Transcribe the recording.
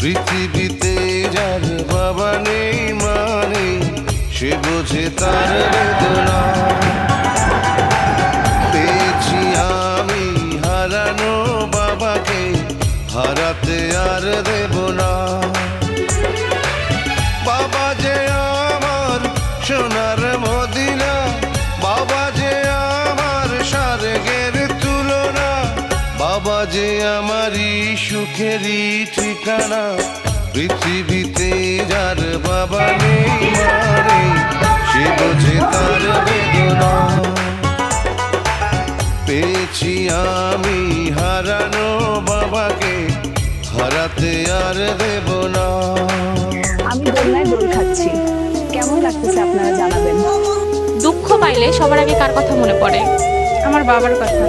পৃথিবীতে যার বাবা নেই মানে সে বোঝে তার বেদনা। পেয়েছি আমি হারানো বাবাকে, হারাতে আর দেব না। বাবা যে আমার সোনার মদিনা, বাবা যে আমার স্বর্গের তুলনা, বাবা যে আমারই সুখেরই ঠিকানা। পৃথিবীতে যার বাবা নেই মানে সে বোঝে তার বেদনা। পেয়েছি আমি হারানো বাবাকে, হারাতে আর দেব না। আমি দোলনায় দোল খাচ্ছি, কেমন লাগতেছে আপনারা জানাবেন। দুঃখ পাইলে সবার আগে কার কথা মনে পড়ে? আমার বাবার কথা।